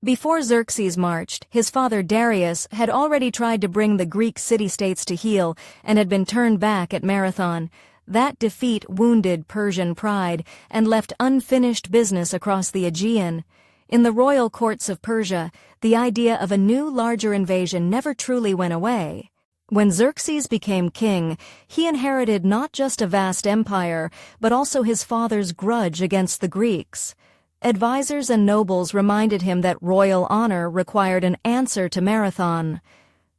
Before Xerxes marched, his father Darius had already tried to bring the Greek city-states to heel and had been turned back at Marathon. That defeat wounded Persian pride and left unfinished business across the Aegean. In the royal courts of Persia, the idea of a new, larger invasion never truly went away. When Xerxes became king, he inherited not just a vast empire, but also his father's grudge against the Greeks. Advisors and nobles reminded him that royal honor required an answer to Marathon.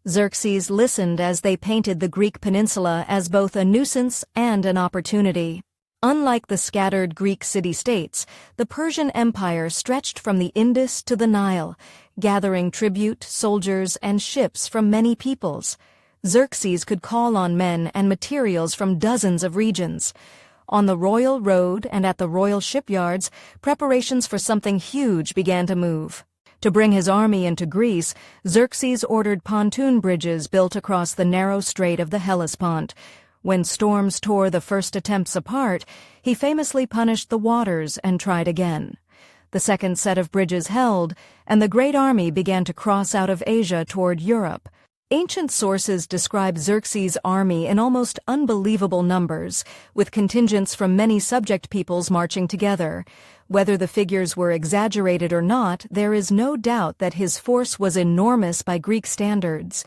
Xerxes listened as they painted the Greek peninsula as both a nuisance and an opportunity. Unlike the scattered Greek city-states, the Persian Empire stretched from the Indus to the Nile, gathering tribute, soldiers, and ships from many peoples. Xerxes could call on men and materials from dozens of regions. On the royal road and at the royal shipyards, preparations for something huge began to move. To bring his army into Greece, Xerxes ordered pontoon bridges built across the narrow strait of the Hellespont. When storms tore the first attempts apart, he famously punished the waters and tried again. The second set of bridges held, and the great army began to cross out of Asia toward Europe. Ancient sources describe Xerxes' army in almost unbelievable numbers, with contingents from many subject peoples marching together. Whether the figures were exaggerated or not, there is no doubt that his force was enormous by Greek standards.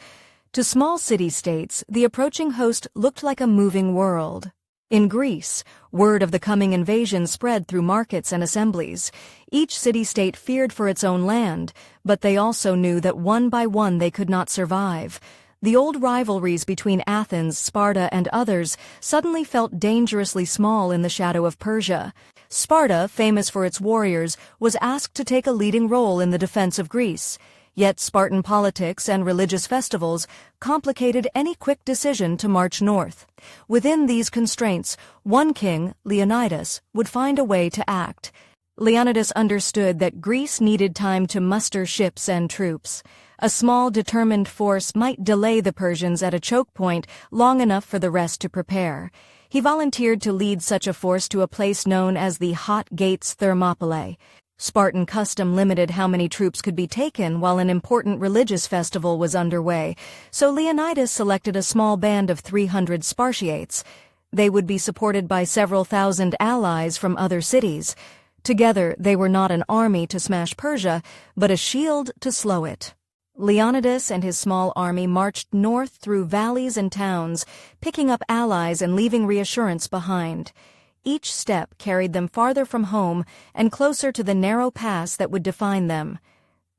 To small city-states, the approaching host looked like a moving world. In Greece, word of the coming invasion spread through markets and assemblies. Each city-state feared for its own land, but they also knew that one by one they could not survive. The old rivalries between Athens, Sparta, and others suddenly felt dangerously small in the shadow of Persia. Sparta, famous for its warriors, was asked to take a leading role in the defense of Greece. Yet Spartan politics and religious festivals complicated any quick decision to march north. Within these constraints, one king, Leonidas, would find a way to act. Leonidas understood that Greece needed time to muster ships and troops. A small, determined force might delay the Persians at a choke point long enough for the rest to prepare. He volunteered to lead such a force to a place known as the Hot Gates Thermopylae. Spartan custom limited how many troops could be taken while an important religious festival was underway, so Leonidas selected a small band of 300 Spartiates. They would be supported by several thousand allies from other cities. Together, they were not an army to smash Persia, but a shield to slow it. Leonidas and his small army marched north through valleys and towns, picking up allies and leaving reassurance behind. Each step carried them farther from home and closer to the narrow pass that would define them.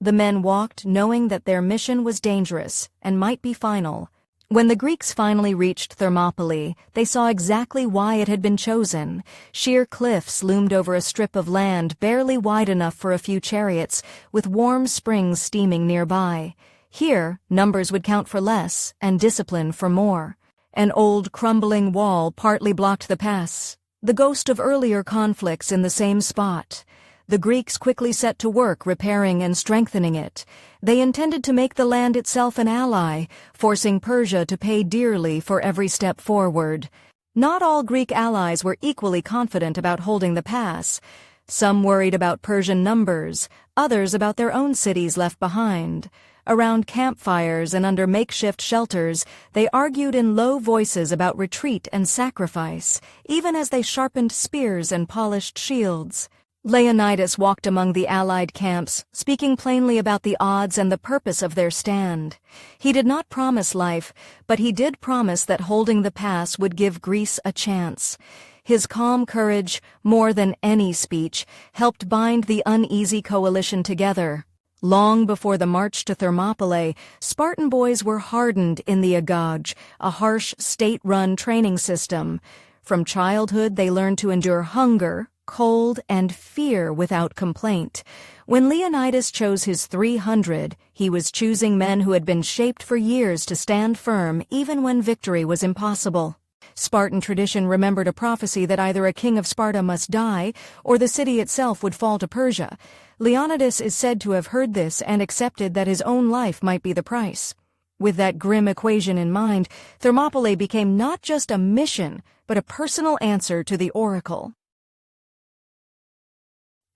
The men walked knowing that their mission was dangerous and might be final. When the Greeks finally reached Thermopylae, they saw exactly why it had been chosen. Sheer cliffs loomed over a strip of land barely wide enough for a few chariots, with warm springs steaming nearby. Here, numbers would count for less and discipline for more. An old, crumbling wall partly blocked the pass, the ghost of earlier conflicts in the same spot. The Greeks quickly set to work repairing and strengthening it. They intended to make the land itself an ally, forcing Persia to pay dearly for every step forward. Not all Greek allies were equally confident about holding the pass. Some worried about Persian numbers, others about their own cities left behind. Around campfires and under makeshift shelters, they argued in low voices about retreat and sacrifice, even as they sharpened spears and polished shields. Leonidas walked among the allied camps, speaking plainly about the odds and the purpose of their stand. He did not promise life, but he did promise that holding the pass would give Greece a chance. His calm courage, more than any speech, helped bind the uneasy coalition together. Long before the march to Thermopylae, Spartan boys were hardened in the agage, a harsh state-run training system. From childhood, they learned to endure hunger, cold, and fear without complaint. When Leonidas chose his 300, he was choosing men who had been shaped for years to stand firm even when victory was impossible. Spartan tradition remembered a prophecy that either a king of Sparta must die or the city itself would fall to Persia. Leonidas is said to have heard this and accepted that his own life might be the price. With that grim equation in mind, Thermopylae became not just a mission, but a personal answer to the oracle.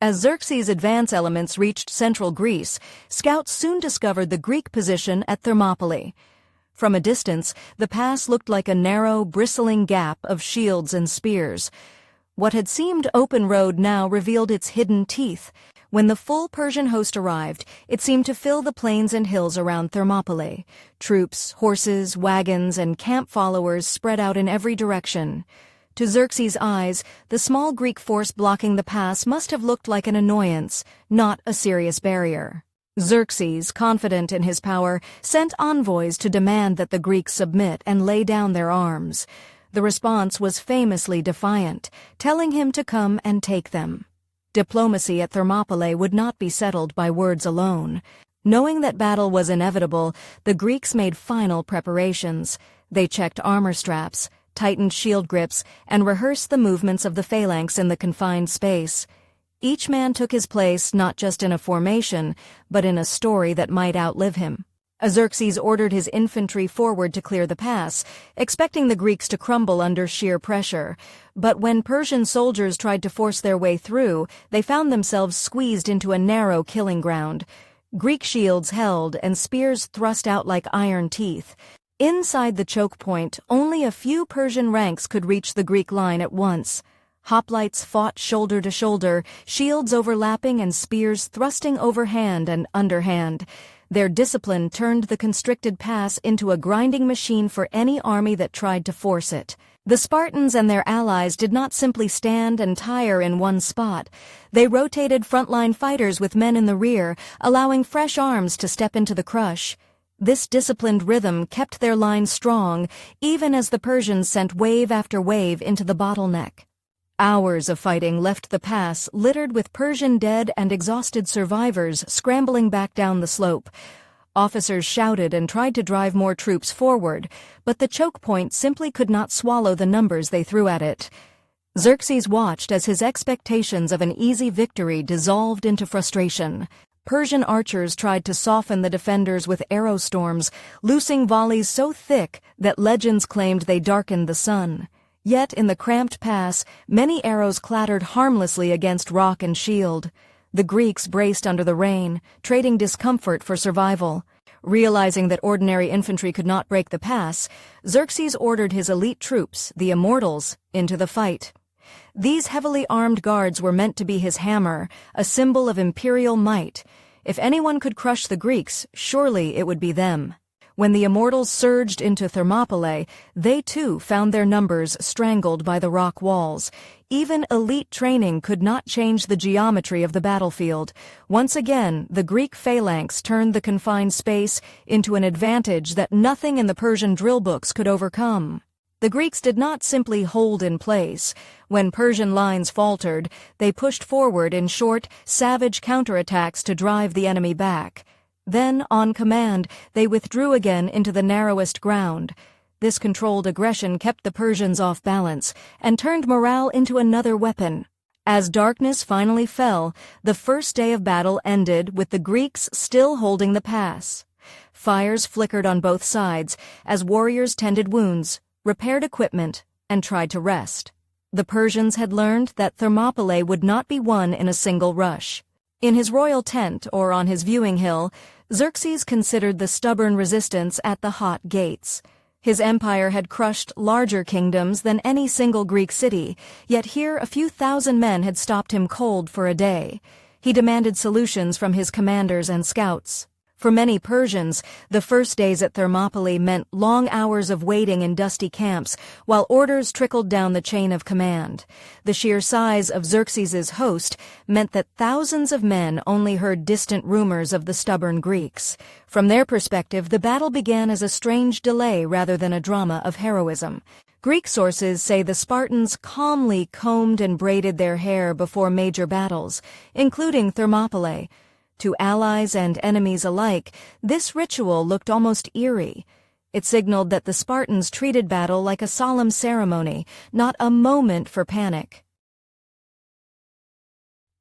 As Xerxes' advance elements reached central Greece, scouts soon discovered the Greek position at Thermopylae. From a distance, the pass looked like a narrow, bristling gap of shields and spears. What had seemed open road now revealed its hidden teeth. When the full Persian host arrived, it seemed to fill the plains and hills around Thermopylae. Troops, horses, wagons, and camp followers spread out in every direction. To Xerxes' eyes, the small Greek force blocking the pass must have looked like an annoyance, not a serious barrier. Xerxes, confident in his power, sent envoys to demand that the Greeks submit and lay down their arms. The response was famously defiant, telling him to come and take them. Diplomacy at Thermopylae would not be settled by words alone. Knowing that battle was inevitable, the Greeks made final preparations. They checked armor straps, tightened shield grips, and rehearsed the movements of the phalanx in the confined space. Each man took his place not just in a formation, but in a story that might outlive him. Xerxes ordered his infantry forward to clear the pass, expecting the Greeks to crumble under sheer pressure. But when Persian soldiers tried to force their way through, they found themselves squeezed into a narrow killing ground. Greek shields held and spears thrust out like iron teeth. Inside the choke point, only a few Persian ranks could reach the Greek line at once. Hoplites fought shoulder to shoulder, shields overlapping and spears thrusting overhand and underhand. Their discipline turned the constricted pass into a grinding machine for any army that tried to force it. The Spartans and their allies did not simply stand and tire in one spot. They rotated frontline fighters with men in the rear, allowing fresh arms to step into the crush. This disciplined rhythm kept their line strong, even as the Persians sent wave after wave into the bottleneck. Hours of fighting left the pass littered with Persian dead and exhausted survivors scrambling back down the slope. Officers shouted and tried to drive more troops forward, but the choke point simply could not swallow the numbers they threw at it. Xerxes watched as his expectations of an easy victory dissolved into frustration. Persian archers tried to soften the defenders with arrow storms, loosing volleys so thick that legends claimed they darkened the sun. Yet in the cramped pass, many arrows clattered harmlessly against rock and shield. The Greeks braced under the rain, trading discomfort for survival. Realizing that ordinary infantry could not break the pass, Xerxes ordered his elite troops, the Immortals, into the fight. These heavily armed guards were meant to be his hammer, a symbol of imperial might. If anyone could crush the Greeks, surely it would be them. When the Immortals surged into Thermopylae, they too found their numbers strangled by the rock walls. Even elite training could not change the geometry of the battlefield. Once again, the Greek phalanx turned the confined space into an advantage that nothing in the Persian drill books could overcome. The Greeks did not simply hold in place. When Persian lines faltered, they pushed forward in short, savage counterattacks to drive the enemy back. Then, on command, they withdrew again into the narrowest ground. This controlled aggression kept the Persians off balance and turned morale into another weapon. As darkness finally fell, the first day of battle ended with the Greeks still holding the pass. Fires flickered on both sides as warriors tended wounds, repaired equipment, and tried to rest. The Persians had learned that Thermopylae would not be won in a single rush. In his royal tent or on his viewing hill, Xerxes considered the stubborn resistance at the hot gates. His empire had crushed larger kingdoms than any single Greek city, yet here a few thousand men had stopped him cold for a day. He demanded solutions from his commanders and scouts. For many Persians, the first days at Thermopylae meant long hours of waiting in dusty camps while orders trickled down the chain of command. The sheer size of Xerxes' host meant that thousands of men only heard distant rumors of the stubborn Greeks. From their perspective, the battle began as a strange delay rather than a drama of heroism. Greek sources say the Spartans calmly combed and braided their hair before major battles, including Thermopylae. To allies and enemies alike, this ritual looked almost eerie. It signaled that the Spartans treated battle like a solemn ceremony, not a moment for panic.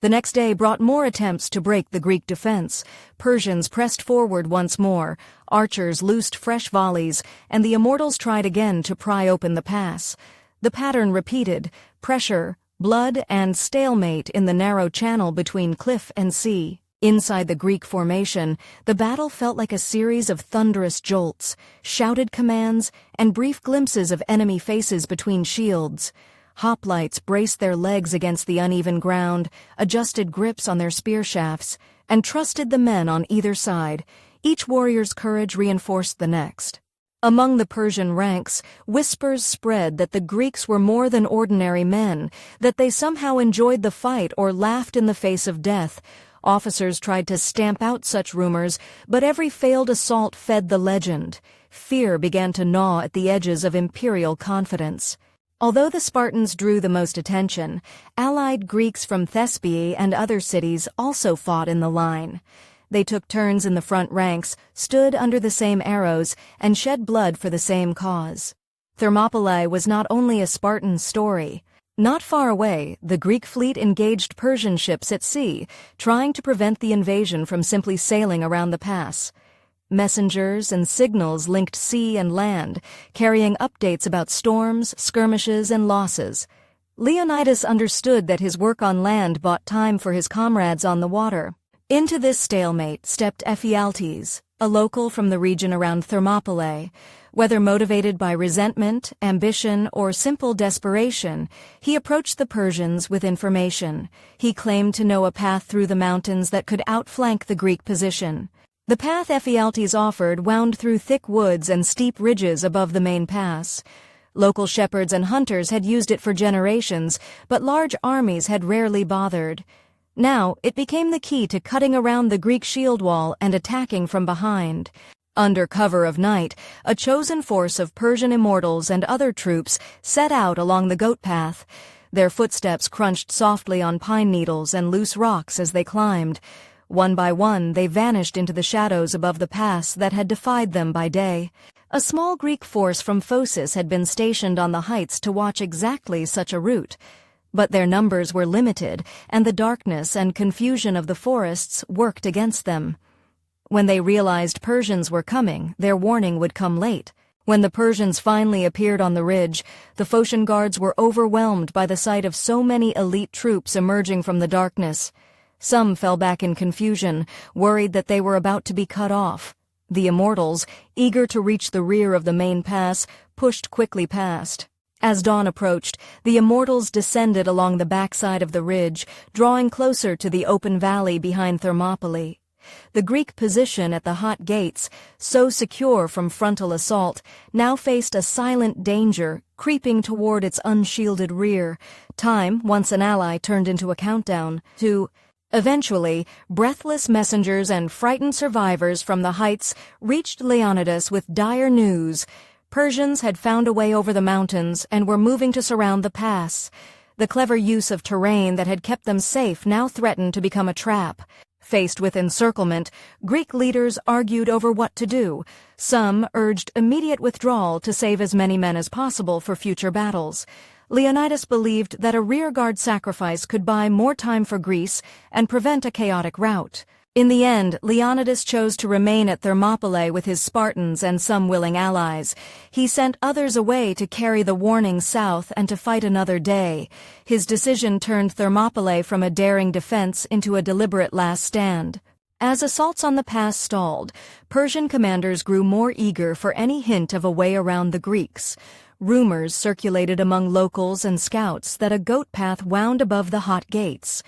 The next day brought more attempts to break the Greek defense. Persians pressed forward once more, archers loosed fresh volleys, and the Immortals tried again to pry open the pass. The pattern repeated: pressure, blood and stalemate in the narrow channel between cliff and sea. Inside the Greek formation, the battle felt like a series of thunderous jolts, shouted commands, and brief glimpses of enemy faces between shields. Hoplites braced their legs against the uneven ground, adjusted grips on their spear shafts, and trusted the men on either side. Each warrior's courage reinforced the next. Among the Persian ranks, whispers spread that the Greeks were more than ordinary men, that they somehow enjoyed the fight or laughed in the face of death. Officers tried to stamp out such rumors, but every failed assault fed the legend. Fear began to gnaw at the edges of imperial confidence. Although the Spartans drew the most attention, allied Greeks from Thespiae and other cities also fought in the line. They took turns in the front ranks, stood under the same arrows, and shed blood for the same cause. Thermopylae was not only a Spartan story. Not far away, the Greek fleet engaged Persian ships at sea, trying to prevent the invasion from simply sailing around the pass. Messengers and signals linked sea and land, carrying updates about storms, skirmishes, and losses. Leonidas understood that his work on land bought time for his comrades on the water. Into this stalemate stepped Ephialtes, a local from the region around Thermopylae. Whether motivated by resentment, ambition, or simple desperation, he approached the Persians with information. He claimed to know a path through the mountains that could outflank the Greek position. The path Ephialtes offered wound through thick woods and steep ridges above the main pass. Local shepherds and hunters had used it for generations, but large armies had rarely bothered. Now, it became the key to cutting around the Greek shield wall and attacking from behind. Under cover of night, a chosen force of Persian immortals and other troops set out along the goat path. Their footsteps crunched softly on pine needles and loose rocks as they climbed. One by one, they vanished into the shadows above the pass that had defied them by day. A small Greek force from Phocis had been stationed on the heights to watch exactly such a route. But their numbers were limited, and the darkness and confusion of the forests worked against them. When they realized Persians were coming, their warning would come late. When the Persians finally appeared on the ridge, the Phocian guards were overwhelmed by the sight of so many elite troops emerging from the darkness. Some fell back in confusion, worried that they were about to be cut off. The immortals, eager to reach the rear of the main pass, pushed quickly past. As dawn approached, the immortals descended along the backside of the ridge, drawing closer to the open valley behind Thermopylae. The Greek position at the hot gates, so secure from frontal assault, now faced a silent danger creeping toward its unshielded rear. Time, once an ally, turned into a countdown to... Eventually, breathless messengers and frightened survivors from the heights reached Leonidas with dire news. Persians had found a way over the mountains and were moving to surround the pass. The clever use of terrain that had kept them safe now threatened to become a trap. Faced with encirclement, Greek leaders argued over what to do. Some urged immediate withdrawal to save as many men as possible for future battles. Leonidas believed that a rearguard sacrifice could buy more time for Greece and prevent a chaotic rout. In the end, Leonidas chose to remain at Thermopylae with his Spartans and some willing allies. He sent others away to carry the warning south and to fight another day. His decision turned Thermopylae from a daring defense into a deliberate last stand. As assaults on the pass stalled, Persian commanders grew more eager for any hint of a way around the Greeks. Rumors circulated among locals and scouts that a goat path wound above the hot gates.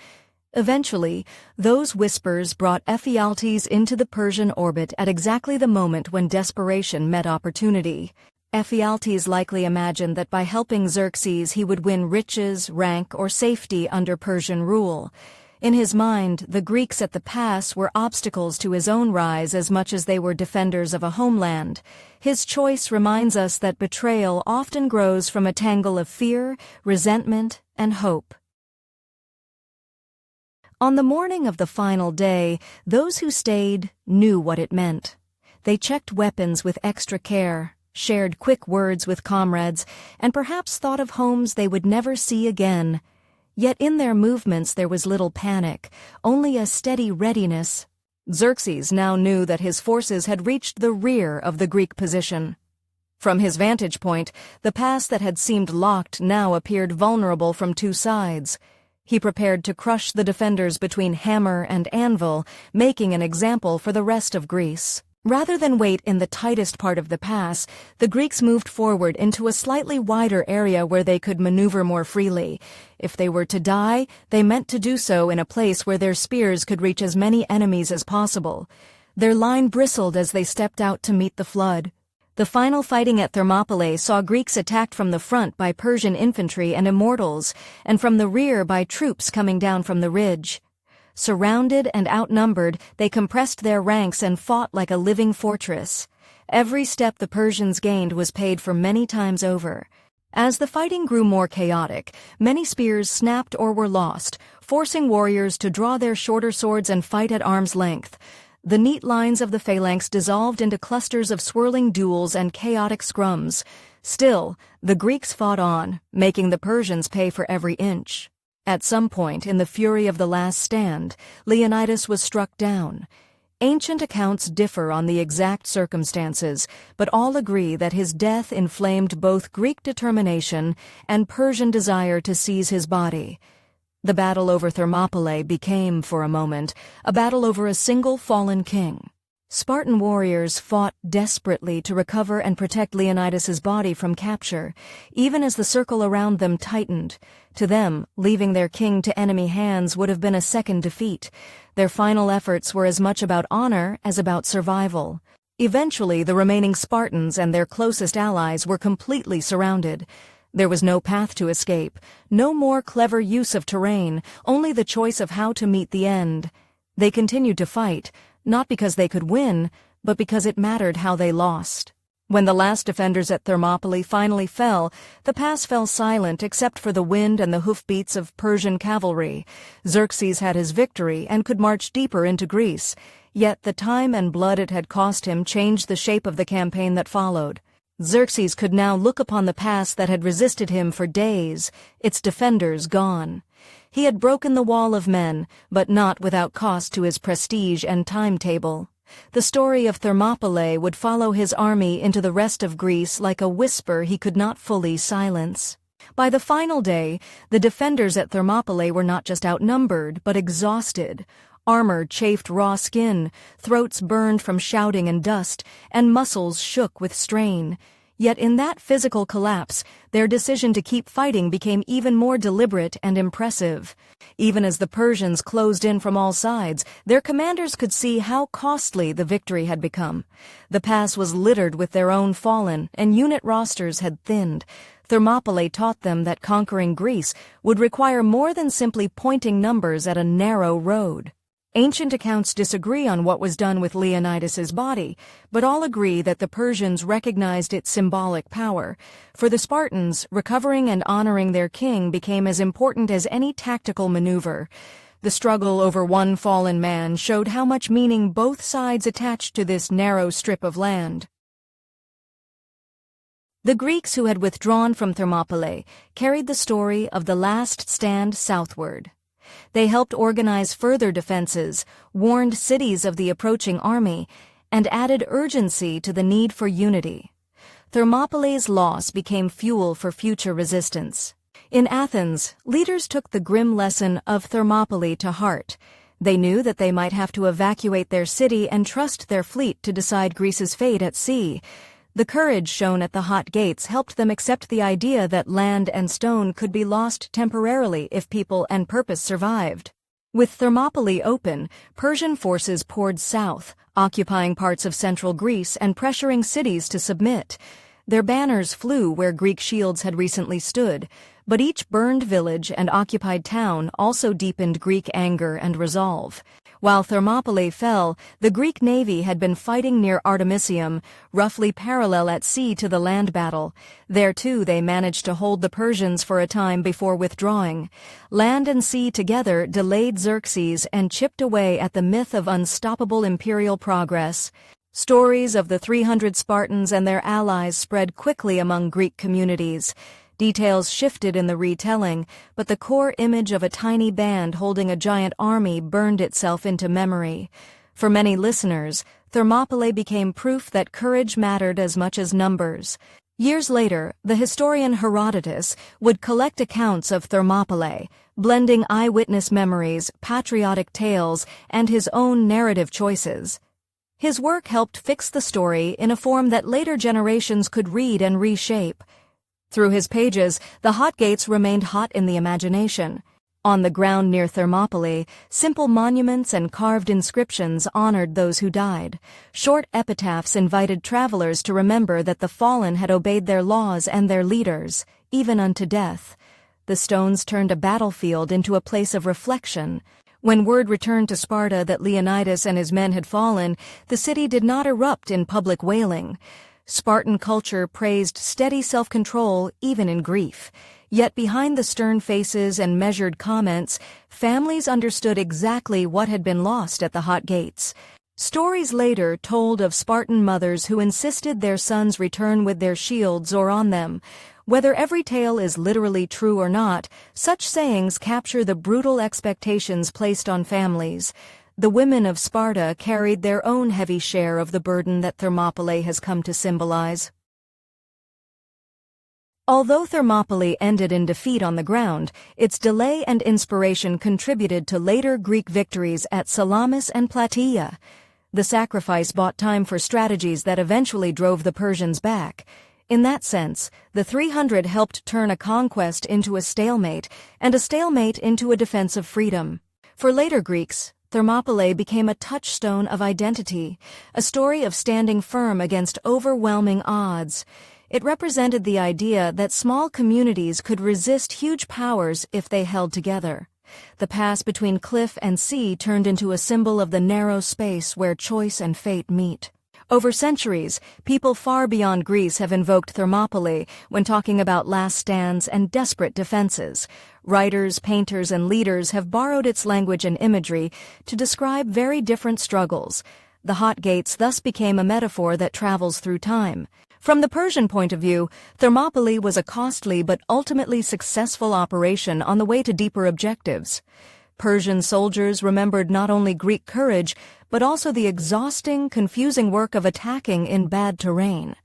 Eventually, those whispers brought Ephialtes into the Persian orbit at exactly the moment when desperation met opportunity. Ephialtes likely imagined that by helping Xerxes he would win riches, rank, or safety under Persian rule. In his mind, the Greeks at the pass were obstacles to his own rise as much as they were defenders of a homeland. His choice reminds us that betrayal often grows from a tangle of fear, resentment, and hope. On the morning of the final day, those who stayed knew what it meant. They checked weapons with extra care, shared quick words with comrades, and perhaps thought of homes they would never see again. Yet in their movements there was little panic, only a steady readiness. Xerxes now knew that his forces had reached the rear of the Greek position. From his vantage point, the pass that had seemed locked now appeared vulnerable from two sides. He prepared to crush the defenders between hammer and anvil, making an example for the rest of Greece. Rather than wait in the tightest part of the pass, the Greeks moved forward into a slightly wider area where they could maneuver more freely. If they were to die, they meant to do so in a place where their spears could reach as many enemies as possible. Their line bristled as they stepped out to meet the flood. The final fighting at Thermopylae saw Greeks attacked from the front by Persian infantry and immortals, and from the rear by troops coming down from the ridge. Surrounded and outnumbered, they compressed their ranks and fought like a living fortress. Every step the Persians gained was paid for many times over. As the fighting grew more chaotic, many spears snapped or were lost, forcing warriors to draw their shorter swords and fight at arm's length. The neat lines of the phalanx dissolved into clusters of swirling duels and chaotic scrums. Still, the Greeks fought on, making the Persians pay for every inch. At some point, in the fury of the last stand, Leonidas was struck down. Ancient accounts differ on the exact circumstances, but all agree that his death inflamed both Greek determination and Persian desire to seize his body. The battle over Thermopylae became, for a moment, a battle over a single fallen king. Spartan warriors fought desperately to recover and protect Leonidas's body from capture, even as the circle around them tightened. To them, leaving their king to enemy hands would have been a second defeat. Their final efforts were as much about honor as about survival. Eventually, the remaining Spartans and their closest allies were completely surrounded. There was no path to escape, no more clever use of terrain, only the choice of how to meet the end. They continued to fight, not because they could win, but because it mattered how they lost. When the last defenders at Thermopylae finally fell, the pass fell silent except for the wind and the hoofbeats of Persian cavalry. Xerxes had his victory and could march deeper into Greece, yet the time and blood it had cost him changed the shape of the campaign that followed. Xerxes could now look upon the pass that had resisted him for days, its defenders gone. He had broken the wall of men, but not without cost to his prestige and timetable. The story of Thermopylae would follow his army into the rest of Greece like a whisper he could not fully silence. By the final day, the defenders at Thermopylae were not just outnumbered, but exhausted. Armor chafed raw skin, throats burned from shouting and dust, and muscles shook with strain. Yet in that physical collapse, their decision to keep fighting became even more deliberate and impressive. Even as the Persians closed in from all sides, their commanders could see how costly the victory had become. The pass was littered with their own fallen, and unit rosters had thinned. Thermopylae taught them that conquering Greece would require more than simply pointing numbers at a narrow road. Ancient accounts disagree on what was done with Leonidas's body, but all agree that the Persians recognized its symbolic power. For the Spartans, recovering and honoring their king became as important as any tactical maneuver. The struggle over one fallen man showed how much meaning both sides attached to this narrow strip of land. The Greeks who had withdrawn from Thermopylae carried the story of the last stand southward. They helped organize further defenses, warned cities of the approaching army, and added urgency to the need for unity. Thermopylae's loss became fuel for future resistance. In Athens, leaders took the grim lesson of Thermopylae to heart. They knew that they might have to evacuate their city and trust their fleet to decide Greece's fate at sea. The courage shown at the hot gates helped them accept the idea that land and stone could be lost temporarily if people and purpose survived. With Thermopylae open, Persian forces poured south, occupying parts of central Greece and pressuring cities to submit. Their banners flew where Greek shields had recently stood, but each burned village and occupied town also deepened Greek anger and resolve. While Thermopylae fell, the Greek navy had been fighting near Artemisium, roughly parallel at sea to the land battle. There, too, they managed to hold the Persians for a time before withdrawing. Land and sea together delayed Xerxes and chipped away at the myth of unstoppable imperial progress. Stories of the 300 Spartans and their allies spread quickly among Greek communities. Details shifted in the retelling, but the core image of a tiny band holding a giant army burned itself into memory. For many listeners, Thermopylae became proof that courage mattered as much as numbers. Years later, the historian Herodotus would collect accounts of Thermopylae, blending eyewitness memories, patriotic tales, and his own narrative choices. His work helped fix the story in a form that later generations could read and reshape. Through his pages, the hot gates remained hot in the imagination. On the ground near Thermopylae, simple monuments and carved inscriptions honored those who died. Short epitaphs invited travelers to remember that the fallen had obeyed their laws and their leaders, even unto death. The stones turned a battlefield into a place of reflection. When word returned to Sparta that Leonidas and his men had fallen, the city did not erupt in public wailing. Spartan culture praised steady self-control even in grief. Yet behind the stern faces and measured comments, families understood exactly what had been lost at the hot gates. Stories later told of Spartan mothers who insisted their sons return with their shields or on them. Whether every tale is literally true or not, such sayings capture the brutal expectations placed on families. The women of Sparta carried their own heavy share of the burden that Thermopylae has come to symbolize. Although Thermopylae ended in defeat on the ground, its delay and inspiration contributed to later Greek victories at Salamis and Plataea. The sacrifice bought time for strategies that eventually drove the Persians back. In that sense, the 300 helped turn a conquest into a stalemate, and a stalemate into a defense of freedom. For later Greeks, Thermopylae became a touchstone of identity, a story of standing firm against overwhelming odds. It represented the idea that small communities could resist huge powers if they held together. The pass between cliff and sea turned into a symbol of the narrow space where choice and fate meet. Over centuries, people far beyond Greece have invoked Thermopylae when talking about last stands and desperate defenses. Writers, painters, and leaders have borrowed its language and imagery to describe very different struggles. The hot gates thus became a metaphor that travels through time. From the Persian point of view, Thermopylae was a costly but ultimately successful operation on the way to deeper objectives. Persian soldiers remembered not only Greek courage, but also the exhausting, confusing work of attacking in bad terrain.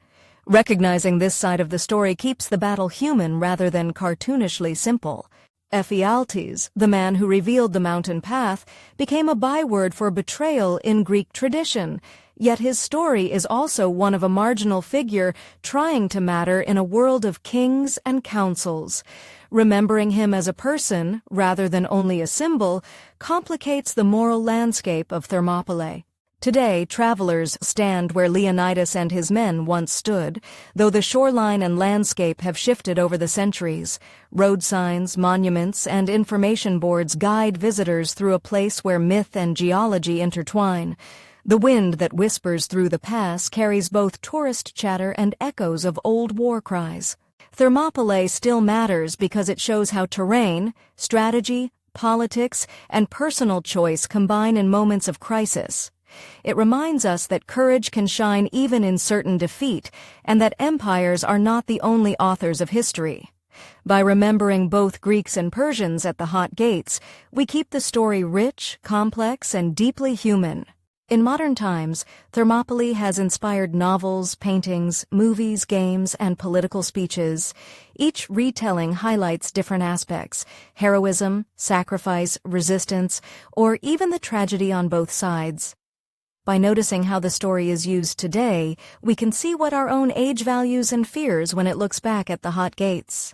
Recognizing this side of the story keeps the battle human rather than cartoonishly simple. Ephialtes, the man who revealed the mountain path, became a byword for betrayal in Greek tradition. Yet his story is also one of a marginal figure trying to matter in a world of kings and councils. Remembering him as a person, rather than only a symbol, complicates the moral landscape of Thermopylae. Today, travelers stand where Leonidas and his men once stood, though the shoreline and landscape have shifted over the centuries. Road signs, monuments, and information boards guide visitors through a place where myth and geology intertwine. The wind that whispers through the pass carries both tourist chatter and echoes of old war cries. Thermopylae still matters because it shows how terrain, strategy, politics, and personal choice combine in moments of crisis. It reminds us that courage can shine even in certain defeat, and that empires are not the only authors of history. By remembering both Greeks and Persians at the hot gates, we keep the story rich, complex, and deeply human. In modern times, Thermopylae has inspired novels, paintings, movies, games, and political speeches. Each retelling highlights different aspects: heroism, sacrifice, resistance, or even the tragedy on both sides. By noticing how the story is used today, we can see what our own age values and fears when it looks back at the hot gates.